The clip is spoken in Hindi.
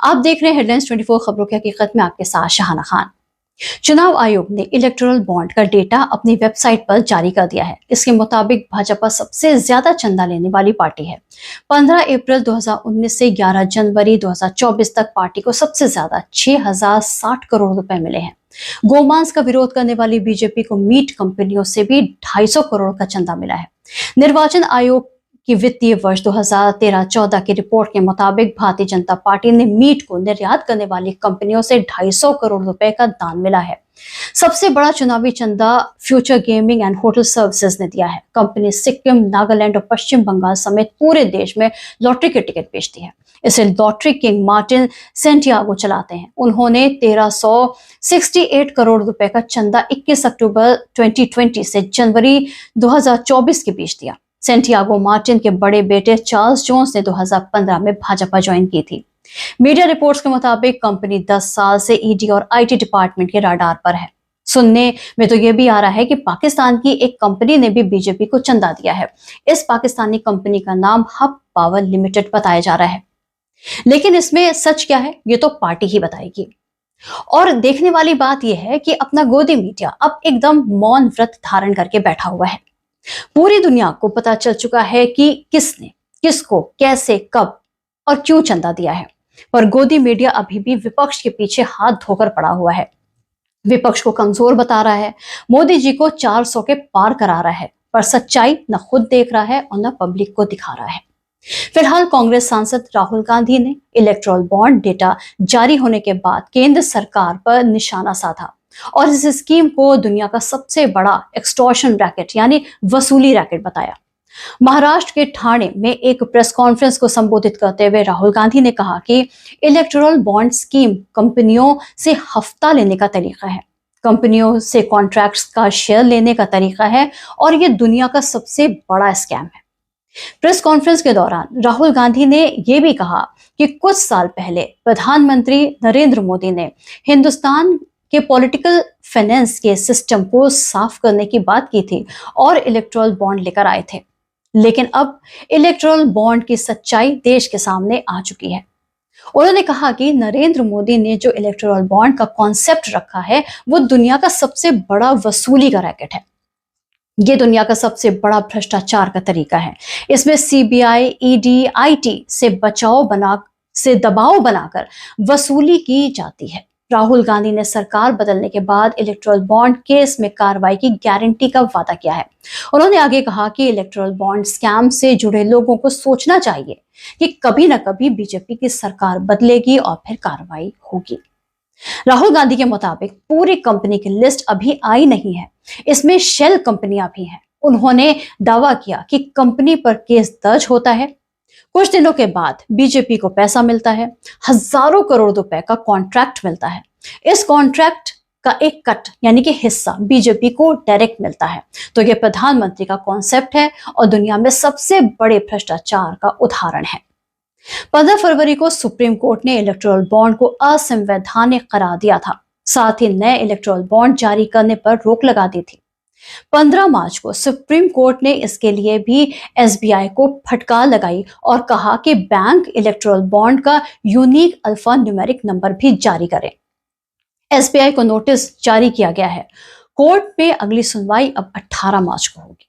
आप देख रहे हैं हेडलाइंस 24 खबरों की हकीकत में आपके साथ शाहाना खान। चुनाव आयोग ने इलेक्टोरल बॉन्ड का डेटा अपनी वेबसाइट पर जारी कर दिया है। इसके मुताबिक भाजपा सबसे ज्यादा चंदा लेने वाली पार्टी है। 15 अप्रैल 2019 से 11 जनवरी 2024 तक पार्टी को सबसे ज्यादा 6060 करोड़ रुपए मिले हैं। गोमांस का विरोध करने वाली बीजेपी को मीट कंपनियों से भी 250 करोड़ का चंदा मिला है। निर्वाचन आयोग की वित्तीय वर्ष 2013-14 की रिपोर्ट के मुताबिक भारतीय जनता पार्टी ने मीट को निर्यात करने वाली कंपनियों से 250 करोड़ रुपए का दान मिला है। सबसे बड़ा चुनावी चंदा future gaming and hotel services ने दिया है। कंपनी सिक्किम, नागालैंड और पश्चिम बंगाल समेत पूरे देश में लॉटरी के टिकट बेचती है। इसे लॉटरी किंग मार्टिन सेंटियागो चलाते हैं। उन्होंने 1368 करोड़ रुपए का चंदा 21 अक्टूबर 2020 से जनवरी 2024 के बीच दिया। सेंटियागो मार्टिन के बड़े बेटे चार्ल्स जोन्स ने 2015 में भाजपा ज्वाइन की थी। मीडिया रिपोर्ट्स के मुताबिक कंपनी 10 साल से ईडी और आईटी डिपार्टमेंट के रडार पर है। सुनने में तो यह भी आ रहा है कि पाकिस्तान की एक कंपनी ने भी बीजेपी को चंदा दिया है। इस पाकिस्तानी कंपनी का नाम हब पावर लिमिटेड बताया जा रहा है, लेकिन इसमें सच क्या है ये तो पार्टी ही बताएगी। और देखने वाली बात यह है कि अपना गोदी मीडिया अब एकदम मौन व्रत धारण करके बैठा हुआ है। पूरी दुनिया को पता चल चुका है कि किसने किसको कैसे कब और क्यों चंदा दिया है, पर गोदी मीडिया अभी भी विपक्ष के पीछे हाथ धोकर पड़ा हुआ है। विपक्ष को कमजोर बता रहा है, मोदी जी को 400 के पार करा रहा है, पर सच्चाई न खुद देख रहा है और न पब्लिक को दिखा रहा है। फिलहाल कांग्रेस सांसद राहुल गांधी ने इलेक्टोरल बॉन्ड डेटा जारी होने के बाद केंद्र सरकार पर निशाना साधा और इस स्कीम को दुनिया का सबसे बड़ा एक्सटॉर्शन रैकेट यानी वसूली रैकेट बताया। महाराष्ट्र के ठाणे में एक प्रेस कॉन्फ्रेंस को संबोधित करते हुए राहुल गांधी ने कहा कि इलेक्टोरल बॉन्ड स्कीम कंपनियों से हफ्ता लेने का तरीका है, कंपनियों से कॉन्ट्रैक्ट्स का शेयर लेने का तरीका है और यह दुनिया का सबसे बड़ा स्कैम है। प्रेस कॉन्फ्रेंस के दौरान राहुल गांधी ने यह भी कहा कि कुछ साल पहले प्रधानमंत्री नरेंद्र मोदी ने हिंदुस्तान के पॉलिटिकल फाइनेंस के सिस्टम को साफ करने की बात की थी और इलेक्टोरल बॉन्ड लेकर आए थे, लेकिन अब इलेक्टोरल बॉन्ड की सच्चाई देश के सामने आ चुकी है। उन्होंने कहा कि नरेंद्र मोदी ने जो इलेक्टोरल बॉन्ड का कॉन्सेप्ट रखा है वो दुनिया का सबसे बड़ा वसूली का रैकेट है। ये दुनिया का सबसे बड़ा भ्रष्टाचार का तरीका है। इसमें सीबीआई, ईडी, आईटी से दबाव बनाकर वसूली की जाती है। राहुल गांधी ने सरकार बदलने के बाद इलेक्टोरल बॉन्ड केस में कार्रवाई की गारंटी का वादा किया है। उन्होंने आगे कहा कि इलेक्टोरल बॉन्ड स्कैम से जुड़े लोगों को सोचना चाहिए कि कभी ना कभी बीजेपी की सरकार बदलेगी और फिर कार्रवाई होगी। राहुल गांधी के मुताबिक पूरी कंपनी की लिस्ट अभी आई नहीं है, इसमें शेल कंपनियां भी हैं। उन्होंने दावा किया कि कंपनी पर केस दर्ज होता है, कुछ दिनों के बाद बीजेपी को पैसा मिलता है, हजारों करोड़ रुपए का कॉन्ट्रैक्ट मिलता है। इस कॉन्ट्रैक्ट का एक कट यानी कि हिस्सा बीजेपी को डायरेक्ट मिलता है। तो यह प्रधानमंत्री का कॉन्सेप्ट है और दुनिया में सबसे बड़े भ्रष्टाचार का उदाहरण है। 15 फरवरी को सुप्रीम कोर्ट ने इलेक्टोरल बॉन्ड को असंवैधानिक करार दिया था, साथ ही नए इलेक्टोरल बॉन्ड जारी करने पर रोक लगा दी थी। 15 मार्च को सुप्रीम कोर्ट ने इसके लिए भी एसबीआई को फटकार लगाई और कहा कि बैंक इलेक्टोरल बॉन्ड का यूनिक अल्फा न्यूमेरिक नंबर भी जारी करे। एसबीआई को नोटिस जारी किया गया है। कोर्ट में अगली सुनवाई अब 18 मार्च को होगी।